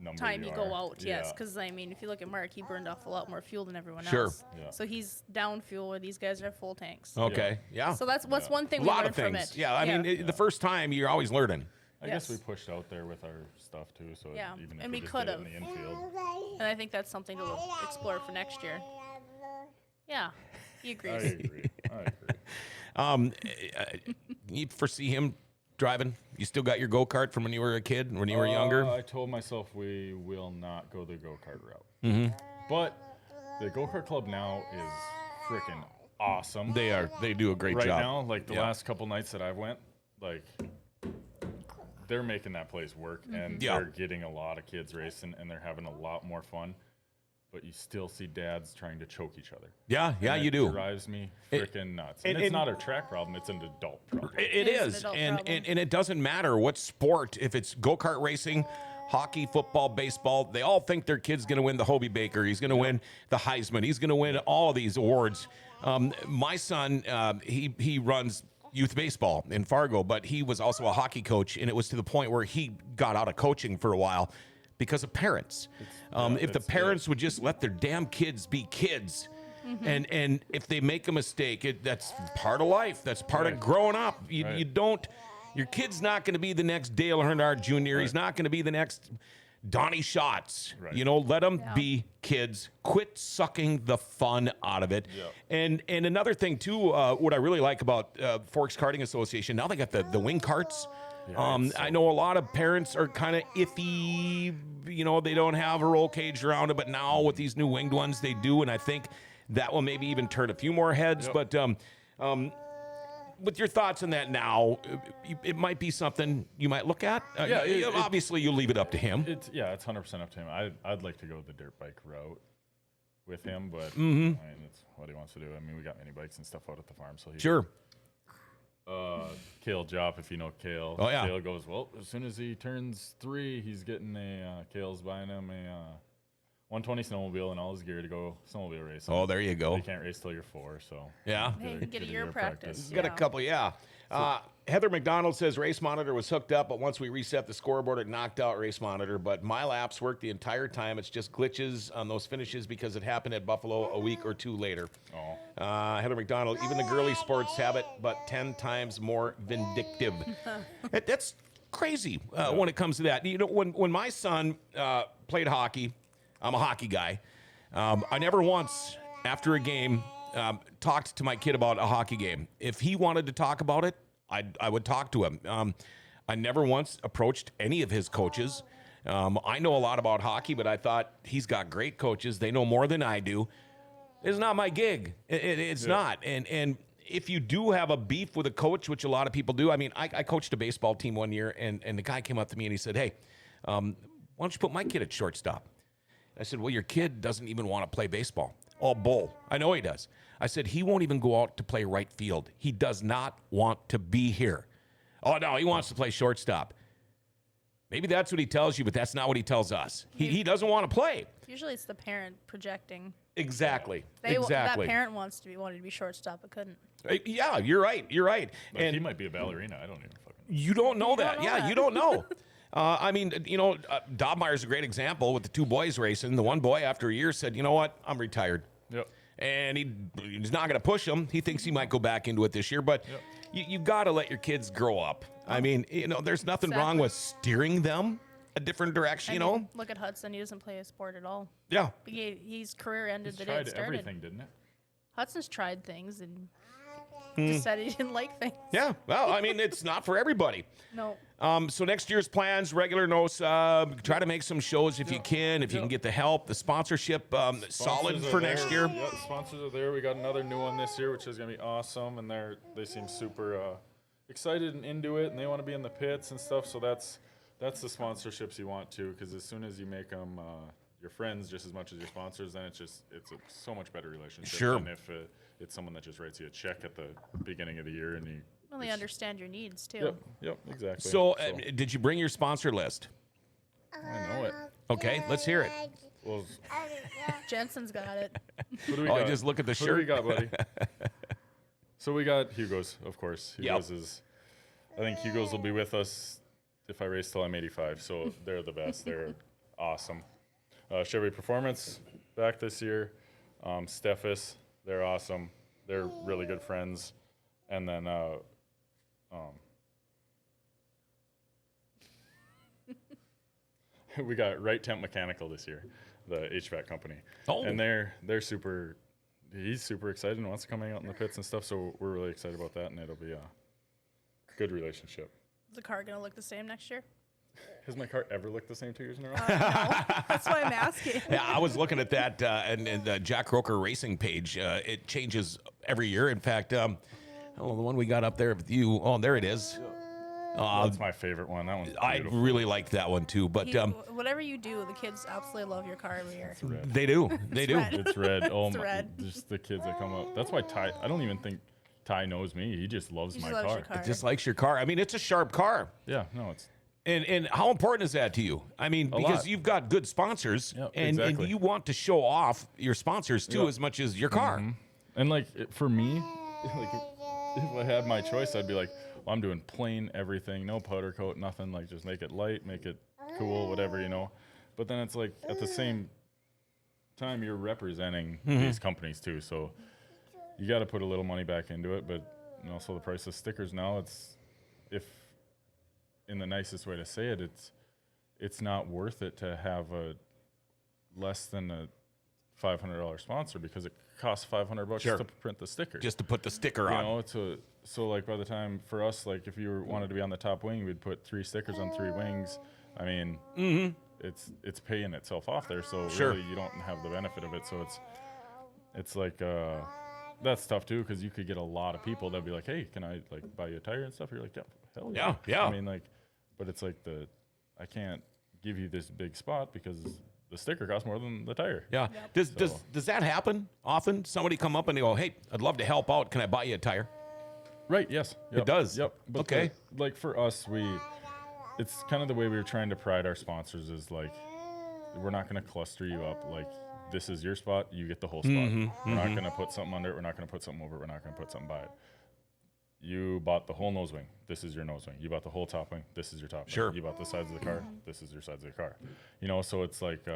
number time you go are. out. Yes, Yeah. because I mean, if you look at Mark, he burned off a lot more fuel than everyone Sure. else. Yeah. So he's down fuel where these guys are full tanks. Okay. Yeah. So that's what's Yeah. one a thing we lot learned of from things. it. Yeah. I mean, the first time you're always learning. I guess we Yes. pushed out there with our stuff too, so Yeah, even if and we we just did it in could've. the infield. and I think that's something to explore for next year. Yeah, he I agrees. agree. I agree. You foresee him driving? You still got your go-kart from when you were a kid, when you were younger? I told myself we will not go the go-kart route. But the go-kart club now is freaking awesome. They do a great right job. now, like the Yeah. last couple nights that I went, like they're making that place work, and Yeah. they're getting a lot of kids racing, and they're having a lot more fun. But you still see dads trying to choke each other. Yeah, And you it do. drives me It- freaking nuts. and- And it's and- not a track problem; it's an adult problem. It It is an is, adult and, problem. and it doesn't matter what sport. If it's go-kart racing, hockey, football, baseball, they all think their kid's going to win the Hobie Baker. He's going to win the Heisman. He's going to win all of these awards. My son, he runs youth baseball in Fargo, but he was also a hockey coach, and it was to the point where he got out of coaching for a while because of parents. If the it's- parents would just let their damn kids be kids. And if they make a mistake, that's part of life. That's part of Right. growing up. You Right. don't. Your kid's not going to be the next Dale Earnhardt Jr. He's not going to be the next Donnie Schatz. Right. You know, let them Yeah. be kids. Quit sucking the fun out of it. Yeah. And another thing too, what I really like about Forks Karting Association, now they got the wing carts. I know a lot of parents are kind of iffy. You know, they don't have a roll cage around it, but now with these new winged ones, they do, and I think that will maybe even turn a few more heads. Yep. But with your thoughts on that now, it might be something you might look at. Obviously, you leave it up to him. It's 100% up to him. I'd like to go the dirt bike route. with him, but I mean, it's what he wants to do. I mean, we got mini bikes and stuff out at the farm, so he Sure. Kale Jop, if you know Kale. Oh, yeah. Kale goes, well, as soon as he turns 3, he's getting Kale's buying him a 120 snowmobile and all his gear to go snowmobile racing. Oh, there you go. You can't race till you're 4, so. Yeah. Hey, you can get a year of practice. Got a couple, yeah. Heather McDonald says race monitor was hooked up, but once we reset the scoreboard, it knocked out race monitor. But my laps worked the entire time. It's just glitches on those finishes because it happened at Buffalo a week or 2 later. Oh. Heather McDonald, even the girly sports have it, but 10 times more vindictive. That's crazy when it comes to that. You know, when my son played hockey, I'm a hockey guy. I never once, after a game, talked to my kid about a hockey game. If he wanted to talk about it, I would talk to him. I never once approached any of his coaches. I know a lot about hockey, but I thought he's got great coaches. They know more than I do. It's not my gig. It's not. And if you do have a beef with a coach, which a lot of people do, I mean, I coached a baseball team one year, and the guy came up to me and he said, hey, why don't you put my kid at shortstop? I said, well, your kid doesn't even want to play baseball. Oh, bull. I know he does. I said, he won't even go out to play right field. He does not want to be here. Oh, no, he wants to play shortstop. Maybe that's what he tells you, but that's not what he tells us. He doesn't want to play. Usually it's the parent projecting. Exactly. That parent wanted to be shortstop, but couldn't. Yeah, you're right. You're right. But and he might be a ballerina. I don't even fucking know. you don't know that. don't know Yeah, that. you don't know. I mean, you know, Dobmeyer's a great example with the 2 boys racing. The one boy, after a year, said, you know what? I'm retired. Yep. And he's not going to push him. He thinks he might go back into it this year, but you got to let your kids grow up. I mean, you know, there's nothing wrong with steering them a different direction, you know? Look at Hudson. He doesn't play a sport at all. Yeah. His career ended He's the day tried it started. everything, didn't it? Hudson's tried things and just said he didn't like things. Yeah. Well, I mean, it's not for everybody. No. So next year's plans, regular NOSA, try to make some shows if you can, if you can get the help, the sponsorship solid Sponsors for are next there. year. Yeah, the sponsors are there. We got another new one this year, which is going to be awesome, and they seem super excited and into it, and they want to be in the pits and stuff, so that's the sponsorships you want to, because as soon as you make them your friends just as much as your sponsors, then it's a so much better relationship Sure. than if it's someone that just writes you a check at the beginning of the year and you Well, they understand your needs too. Yep, exactly. So did you bring your sponsor list? I know it. Okay, let's hear it. Well, Jensen's got it. what do we Oh, got? just look at the What do we shirt. got, buddy? So we got Hugo's, of course. Yep. I think Hugo's will be with us if I race till I'm 85. So they're the best. They're awesome. Chevy Performance back this year. Steffes, they're awesome. They're really good friends. And then we got Right Temp Mechanical this year, the HVAC company. Oh. And they're super. He's super excited and wants to come hang out in the pits and stuff. So we're really excited about that, and it'll be a good relationship. Is the car going to look the same next year? Has my car ever looked the same 2 years in a row? No. That's why I'm asking. Yeah, I was looking at that and the Jack Croaker Racing page. It changes every year. In fact, the one we got up there with you. Oh, there it is. That's my favorite one. That one's I beautiful. really liked that one too. But Whatever you do, the kids absolutely love your car every year. It's red. they do. They do. red. It's red. Oh It's my! red. Just the kids that come up. That's why Ty. I don't even think Ty knows me. He just loves He my just loves car. your car. Just likes your car. I mean, it's a sharp car. Yeah. No, it's And how important is that to you? I mean, because lot. you've got good sponsors, Yep, and exactly. you want to show off your sponsors too Yep. as much as your car. And like for me, like if I had my choice, I'd be like, well, I'm doing plain everything, no powder coat, nothing. Like just make it light, make it cool, whatever, you know. But then it's like at the same time you're representing these companies too, so you got to put a little money back into it. But also the price of stickers now, if in the nicest way to say it, it's not worth it to have a less than a $500 sponsor because it costs $500 Sure. to print the sticker. Just to put the sticker you on. know, so like by the time for us, like if you wanted to be on the top wing, we'd put 3 stickers on 3 wings. I mean, it's paying itself off there. So Sure. really, you don't have the benefit of it. So it's like that's tough too because you could get a lot of people that'd be like, hey, can I like buy you a tire and stuff? You're like, yeah, hell yeah. Yeah. I mean, like, but it's like I can't give you this big spot because the sticker costs more than the tire. Yeah. Yep. Does that happen often? Somebody come up and they go, "Hey, I'd love to help out. Can I buy you a tire?" Right. Yes. Yep. It does. Yep. But Okay. like for us, it's kind of the way we were trying to pride our sponsors is like, we're not going to cluster you up. Like, this is your spot, you get the whole spot. We're not going to put something under it. We're not going to put something over it. We're not going to put something by it. You bought the whole nose wing. This is your nose wing. You bought the whole top wing. This is your top Sure. wing. You bought the sides of the car. This is your sides of the car. You know, so it's like,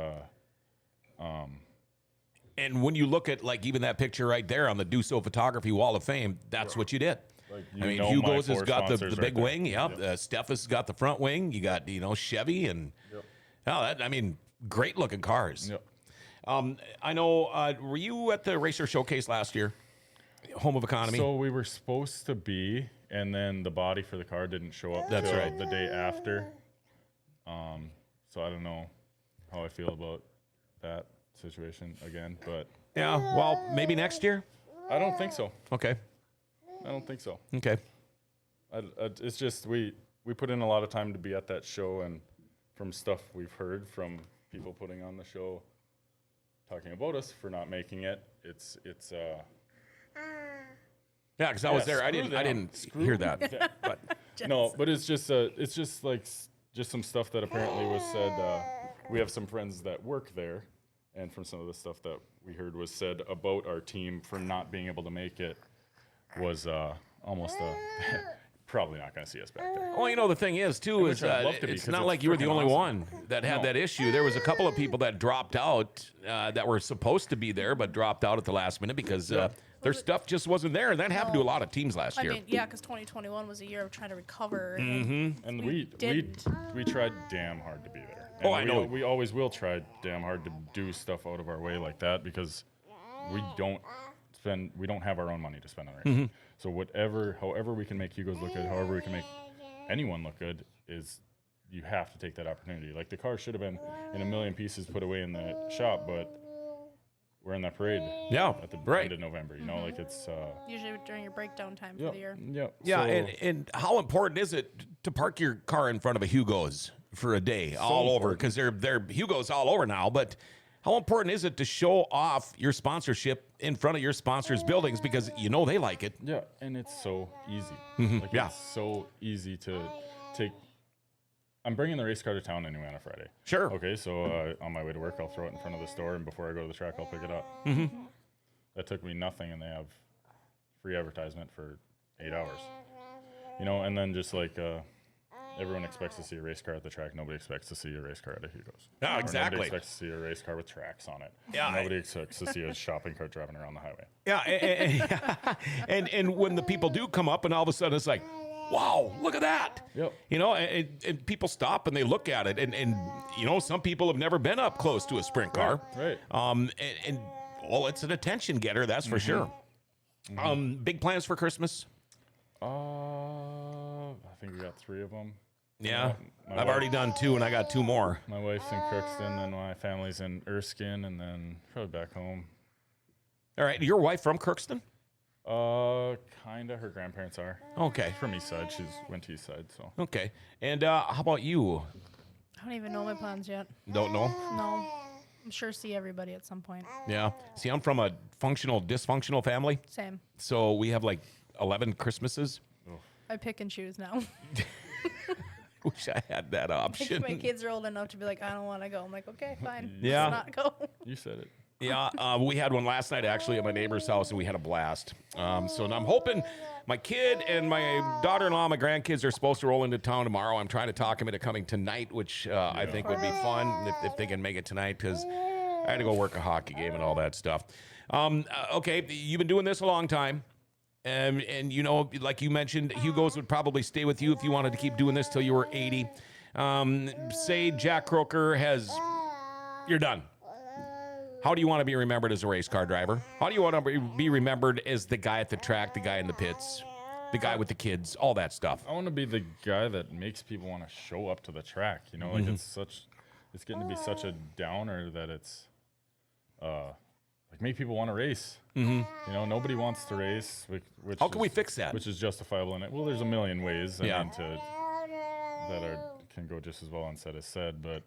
And when you look at like even that picture right there on the Duso Photography Wall of Fame, that's what you did. Like, I mean, my Hugo's has 4 got the sponsors big right wing. Yep. Steph has got the front wing. You got, Chevy and, I mean, great looking cars. Yep. I know, were you at the Racer Showcase last year? Home of Economy? So we were supposed to be, and then the body for the car didn't show up. That's till right. the day after. So I don't know how I feel about that situation again, but Yeah, well, maybe next year? I don't think so. Okay. I don't think so. Okay. It's just we put in a lot of time to be at that show, and from stuff we've heard from people putting on the show, talking about us for not making it, it's Yeah, because I was Yeah, there. I screw didn't them. hear that. But no, but it's just like just some stuff that apparently was said. We have some friends that work there, and from some of the stuff that we heard was said about our team for not being able to make it was almost probably not going to see us back there. well, the thing is too is I'd love to be, it's 'cause not it's like you were the freaking only awesome. one that had No. that issue. There was a couple of people that dropped out that were supposed to be there but dropped out at the last minute because their stuff just wasn't there, and that happened to a lot of teams last I year. mean, yeah, because 2021 was a year of trying to recover. And And We didn't. we tried damn hard to be there. And Oh, I know. We always will try damn hard to do stuff out of our way like that because we don't have our own money to spend on racing. Mm-hmm. So however we can make Hugo's look good, however we can make anyone look good, is you have to take that opportunity. Like the car should have been in a million pieces put away in the shop, but we're in that parade Yeah, at the right. end of November. You know, like it's usually during your breakdown time for yeah, the year. yeah, Yeah, so- and how important is it to park your car in front of a Hugo's for a day all over? Because they're Hugo's all over now, but how important is it to show off your sponsorship in front of your sponsors' buildings because they like it? Yeah, and it's so easy. Like, Yeah. it's so easy to take. I'm bringing the race car to town anyway on a Friday. Sure. Okay, so on my way to work, I'll throw it in front of the store, and before I go to the track, I'll pick it up. That took me nothing, and they have free advertisement for 8 hours. And then just like everyone expects to see a race car at the track, nobody expects to see a race car at a Hugo's. Yeah, Or exactly. Nobody expects to see a race car with tracks on it. Yeah, Nobody expects to see a shopping cart driving around the highway. Yeah, and when the people do come up, and all of a sudden it's like, wow, look at that. Yep. And people stop and they look at it, and some people have never been up close to a sprint car. Right. Well, it's an attention getter, that's for sure. Big plans for Christmas? I think we got 3 of them. Yeah, My I've wife- already done 2, and I got 2 more. My wife's in Crookston, and my family's in Erskine, and then probably back home. All right, your wife from Crookston? Kinda. Her grandparents are. Okay, She's from East Side. She's went to East Side, so. okay. And how about you? I don't even know my plans yet. Don't know? No. I'm sure see everybody at some point. Yeah. See, I'm from a dysfunctional family, Same. so we have like 11 Christmases. I pick and choose now. Wish I had that option. My kids are old enough to be like, I don't want to go. I'm like, okay, fine. Yeah. Let's not go. You said it. Yeah, we had one last night actually at my neighbor's house, and we had a blast. So I'm hoping my kid and my daughter-in-law, my grandkids are supposed to roll into town tomorrow. I'm trying to talk them into coming tonight, which I think would be fun if they can make it tonight, because I had to go work a hockey game and all that stuff. Okay, you've been doing this a long time. And like you mentioned, Hugo's would probably stay with you if you wanted to keep doing this till you were 80. Say Jack Croaker you're done. How do you want to be remembered as a race car driver? How do you want to be remembered as the guy at the track, the guy in the pits, the guy with the kids, all that stuff? I want to be the guy that makes people want to show up to the track. Like it's getting to be such a downer that it's, like make people want to race. Nobody wants to race. Which How can we fix that? Which is justifiable in it. Well, there's a million ways. Yeah. I mean, can go just as well unsaid as said, but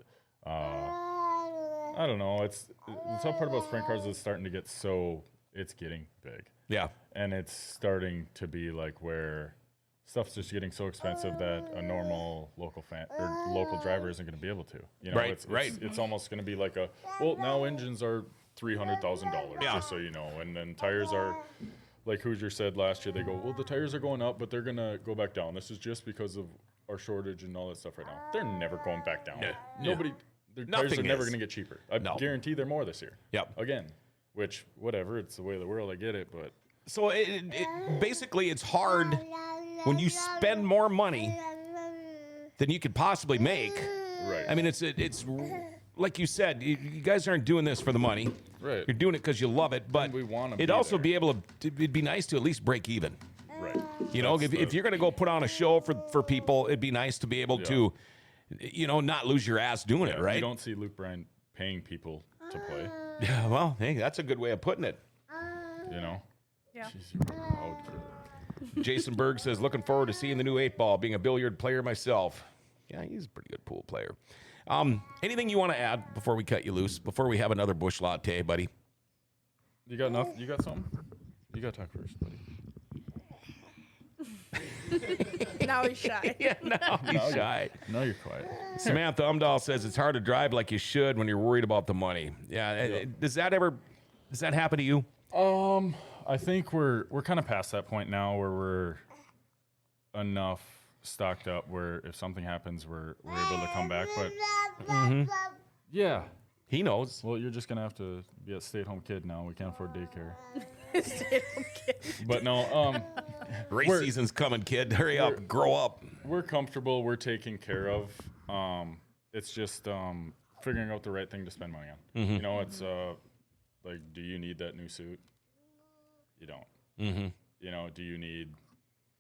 I don't know. It's the tough part about sprint cars is it's starting to get it's getting big. Yeah. And it's starting to be like where stuff's just getting so expensive that a normal local driver isn't going to be able to. You know, Right, right. It's almost going to be like now engines are $300,000, Yeah. just so you know, and then tires are. Like Hoosier said last year, they go, well, the tires are going up, but they're going to go back down. This is just because of our shortage and all that stuff right now. They're never going back down. Yeah. Their Nothing tires are never is. going to get cheaper. I No. guarantee they're more this year. Yep. Again, which, whatever, it's the way of the world, I get it, but. So basically it's hard when you spend more money than you could possibly make. Right. I mean, it's like you said, you guys aren't doing this for the money. Right. You're doing it because you love it, but we wanna it'd be also there. be able to. It'd be nice to at least break even. Right. You know, if you're going to go put on a show for people, it'd be nice to be able to, not lose your ass doing it, right? You don't see Luke Bryan paying people to play, Yeah, well, hey, that's a good way of putting it. you know? Yeah. Jeez, you're loud, kid. Jason Berg says, looking forward to seeing the new 8-ball, being a billiard player myself. Yeah, he's a pretty good pool player. Anything you want to add before we cut you loose, before we have another bush latte, buddy? You got nothing? You got something? You got to talk first, buddy. Now he's shy. Yeah, no, he's shy. No, you're quiet. Samantha Umdahl says it's hard to drive like you should when you're worried about the money. Yeah, does that happen to you? I think we're kind of past that point now where we're enough stocked up where if something happens, we're able to come back. But yeah, He knows. well, you're just gonna have to be a stay-at-home kid now. We can't afford daycare. Stay-at-home kid. But no, Race We're- season's coming, kid. Hurry up, grow up. we're comfortable. We're taken care of. It's just figuring out the right thing to spend money on. You know, it's like, do you need that new suit? You don't. You know, do you need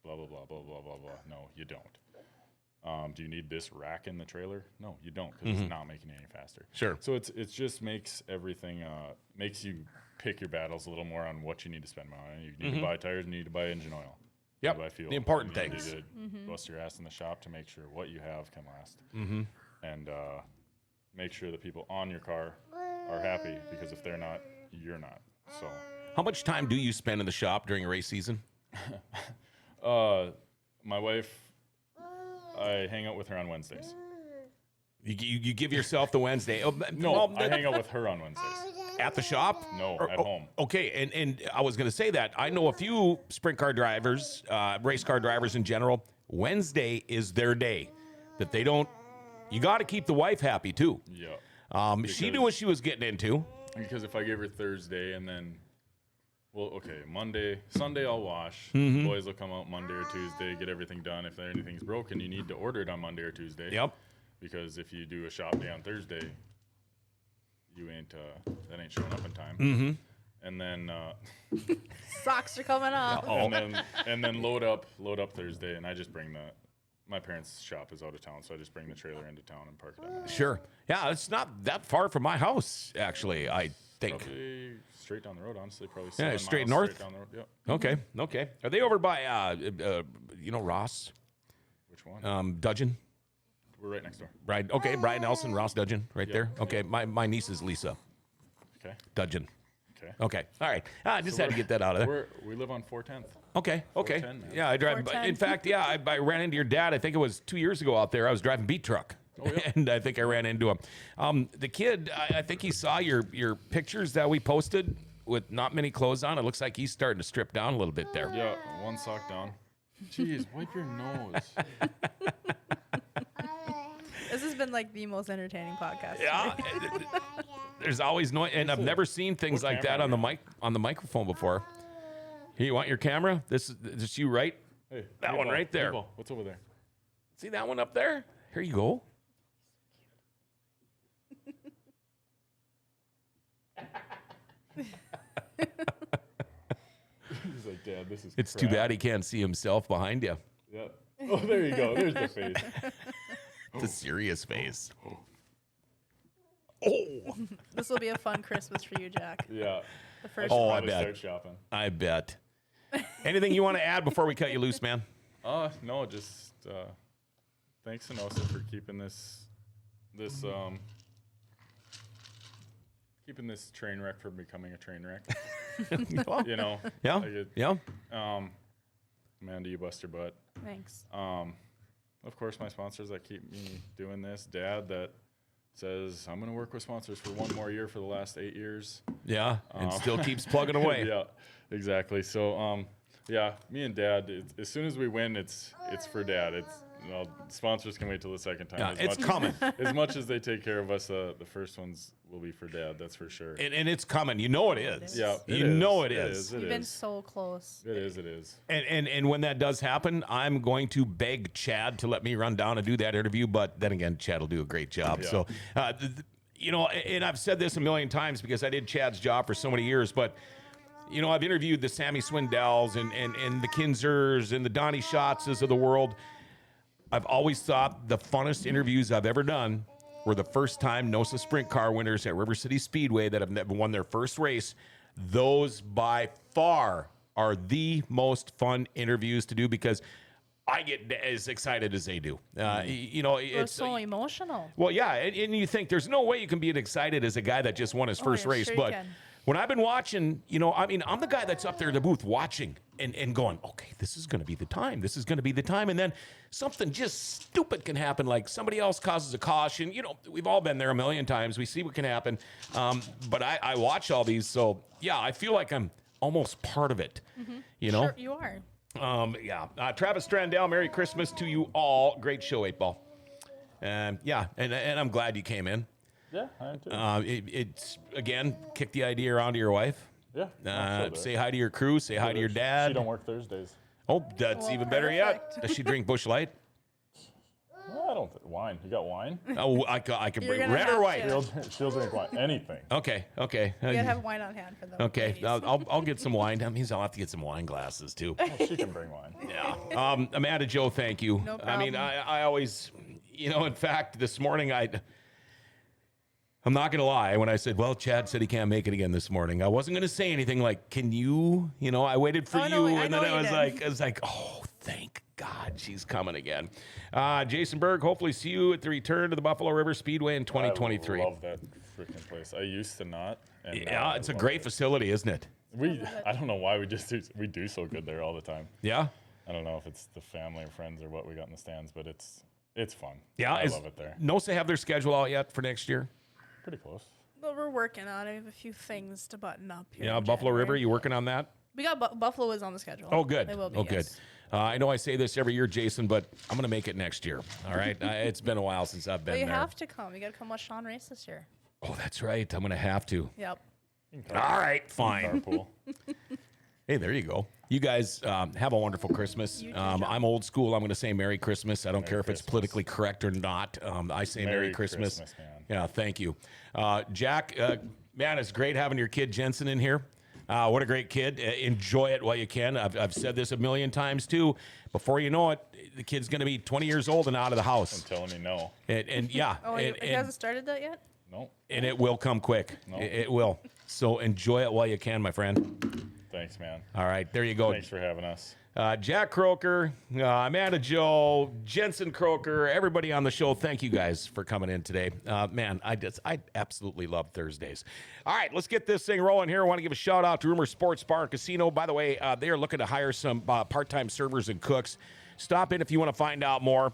blah blah blah blah blah blah blah? No, you don't. Do you need this rack in the trailer? No, you don't, because it's not making it any faster. Sure. So it just makes everything makes you pick your battles a little more on what you need to spend money on. You need to buy tires, you need to buy engine oil. Yep, You buy fuel. the important You need things. to bust your ass in the shop to make sure what you have can last. And make sure the people on your car are happy, because if they're not, you're not. So How much time do you spend in the shop during a race season? my wife, I hang out with her on Wednesdays. You give yourself the Wednesday. Oh, No, well, I hang out with her on Wednesdays. at the shop? No, Or- at oh, home. Okay, and I was going to say that. I know a few sprint car drivers, race car drivers in general. Wednesday is their day. That they don't. You got to keep the wife happy too. Yeah. She knew what she was getting into. Because if I give her Thursday and then, well, okay, Sunday I'll wash. Mm-hmm. Boys will come out Monday or Tuesday, get everything done. If anything's broken, you need to order it on Monday or Tuesday. Yep. Because if you do a shop day on Thursday, you ain't that ain't showing up in time. Mm-hmm. And then Socks are coming off. and then load up Thursday, and I just bring my parents' shop is out of town, so I just bring the trailer into town and park it on. Sure. Yeah, it's not that far from my house, actually, I think. Probably straight down the road, honestly. Probably Yeah, 7 straight miles north? Straight down the road. Yep. Okay. Are they over by, Ross? Which one? Dudgeon? We're right next door. Brian. Okay, Brian Nelson, Ross Dudgeon, right there. Okay, my niece is Lisa Okay. Dudgeon. Okay. Okay, all right. I just had to get that out of there. We live on 410th. Okay. 410, man. Yeah, I drive. 410. In fact, yeah, I ran into your dad. I think it was 2 years ago out there. I was driving beat truck. Oh, yeah. And I think I ran into him. The kid, I think he saw your pictures that we posted with not many clothes on. It looks like he's starting to strip down a little bit there. Yeah, one sock down. Jeez, wipe your nose. This has been like the most entertaining podcast. Yeah. There's always noise, and I've never seen things What like that camera on the are you mic on the microphone before. Here, you want your camera? This is you, right? Hey, That one right there. What's over there? See that one up there? Here you go. He's like, Dad, this is It's too crap." bad he can't see himself behind you. Yeah. Oh, there you go. There's the face. It's a serious face. Oh, This will be a fun Christmas for you, Jack. Yeah. The first Oh, I Probably bet. start shopping. I bet. Anything you want to add before we cut you loose, man? No, just thanks to NOSA for keeping this keeping this train wreck from becoming a train wreck. Well, You know. yeah, Like it- yeah. Amanda, you bust your butt. Thanks. Of course, my sponsors that keep me doing this. Dad that says I'm going to work with sponsors for one more year for the last 8 years. Yeah, and still keeps plugging away. Yeah, exactly. So, yeah, me and Dad. As soon as we win, it's for Dad. Sponsors can wait till the second time. Yeah, it's coming. As much as they take care of us, the first ones will be for Dad. That's for sure. And it's coming. You know it is. Yeah, you know it It is. is. It You've been is. so close. It is. It is. And when that does happen, I'm going to beg Chad to let me run down and do that interview. But then again, Chad will do a great job. Yeah. So, you know, and I've said this a million times because I did Chad's job for so many years. But, you know, I've interviewed the Sammy Swindells and the Kinzers and the Donnie Schatzes of the world. I've always thought the funnest interviews I've ever done were the first time NOSA sprint car winners at River City Speedway that have never won their first race. Those by far are the most fun interviews to do because I get as excited as they do. You know, It's so emotional. well, yeah, and you think there's no way you can be as excited as a guy that just won his first yeah, race. sure you But can. when I've been watching, you know, I mean, I'm the guy that's up there in the booth watching and going, okay, this is going to be the time. This is going to be the time. And then something just stupid can happen, like somebody else causes a caution. You know, we've all been there a million times. We see what can happen. But I watch all these. So, yeah, I feel like I'm almost part of it, you know? Sure, you are. Yeah. Travis Strandell, Merry Christmas to you all. Great show, 8-Ball. Yeah, and I'm glad you came in. Yeah, I am too. It's, again, kick the idea around to your wife. Yeah. I'll still do Say it. hi to your crew. Say hi to your dad. She don't work Thursdays. Oh, that's Well, even better yet. perfect. Does she drink Busch Light? Well, I don't wine. You got wine? Oh, I can You're bring gonna red or have white. to. She'll drink wine. Anything. Okay. You gotta have wine on hand for them. Okay, ladies. I'll get some wine. That means I'll have to get some wine glasses too. Well, she can bring wine. Yeah. Amanda Joe, thank you. No I mean, problem. I always, you know, in fact, this morning I'm not gonna lie. When I said, "Well, Chad said he can't make it again this morning," I wasn't gonna say anything like, "Can you?" You know, I waited for Oh, you, no, I and then know you I was like, "Oh, thank God, she's coming again." Jason Berg, hopefully see you at the return to the Buffalo River Speedway in 2023. I love that freaking place. I used to not. And now Yeah, I it's a love great it. facility, isn't it? I don't know why we do so good there all the time. Yeah. I don't know if it's the family or friends or what we got in the stands, but it's fun. Yeah, I love it there. NOSA have their schedule out yet for next year? Pretty close. But we're working on it. We have a few things to button up here. Yeah, in Buffalo River, January. you working on that? We got Buffalo is on the schedule. Oh, good. They will be. Oh, good. yes. I know I say this every year, Jason, but I'm going to make it next year. All right? It's been a while since I've been But you there. have to come. You got to come watch Sean race this year. Oh, that's right. I'm going to have to. Yep. All right, fine. Carpool. Hey, there you go. You guys have a wonderful Christmas. You too, John. I'm old school. I'm going to say Merry Christmas. I don't care if it's Christmas. politically correct or not. I say Merry Christmas. man. Yeah, thank you. Jack, man, it's great having your kid Jensen in here. What a great kid. Enjoy it while you can. I've said this a million times too. Before you know it, the kid's going to be 20 years old and out of the I'm house. telling me no. And yeah, Oh, and, it hasn't started that yet? No. and it will come quick. No. It will. So enjoy it while you can, my friend. Thanks, man. All right, there you go. Thanks for having us. Jack Croaker, Amanda Joe, Jensen Croaker, everybody on the show. Thank you guys for coming in today. Man, I absolutely love Thursdays. All right, let's get this thing rolling here. I want to give a shout out to Rumor Sports Bar and Casino. By the way, they are looking to hire some part-time servers and cooks. Stop in if you want to find out more.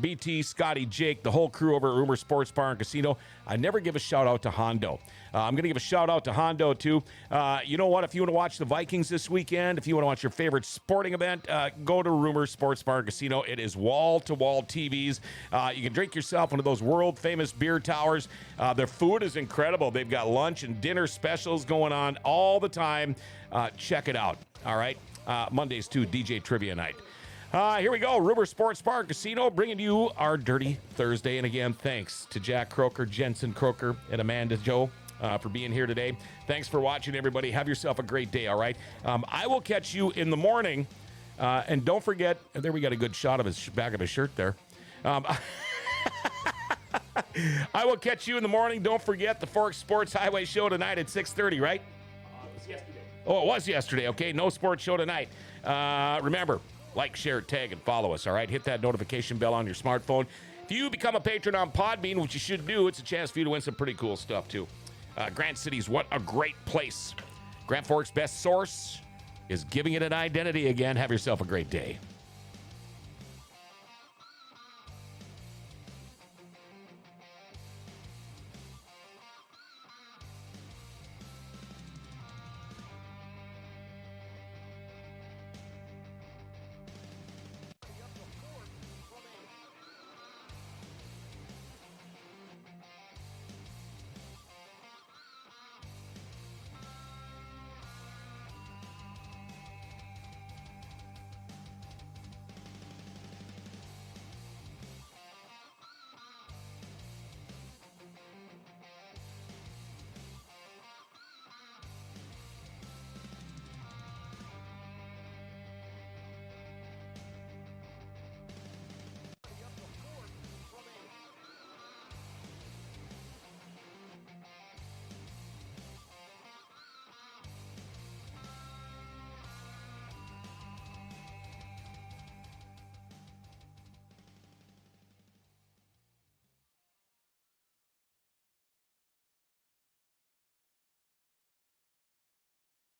BT, Scotty, Jake, the whole crew over at Rumor Sports Bar and Casino. I never give a shout out to Hondo. I'm going to give a shout out to Hondo too. You know what? If you want to watch the Vikings this weekend, if you want to watch your favorite sporting event, go to Rumor Sports Bar and Casino. It is wall-to-wall TVs. You can drink yourself one of those world-famous beer towers. Their food is incredible. They've got lunch and dinner specials going on all the time. Check it out. All right. Mondays too, DJ Trivia Night. Here we go. Rumor Sports Bar and Casino bringing you our Dirty Thursday. And again, thanks to Jack Croaker, Jensen Croaker, and Amanda Joe for being here today. Thanks for watching, everybody. Have yourself a great day, all right? I will catch you in the morning. And don't forget, there we got a good shot of his back of his shirt there. I will catch you in the morning. Don't forget the Fork Sports Highway Show tonight at 6:30, right? It was yesterday. Oh, it was yesterday. Okay, no sports show tonight. Remember, like, share, tag, and follow us, all right? Hit that notification bell on your smartphone. If you become a patron on Podbean, which you should do, it's a chance for you to win some pretty cool stuff, too. Grant City's What a Great Place. Grand Forks' best source is giving it an identity again. Have yourself a great day.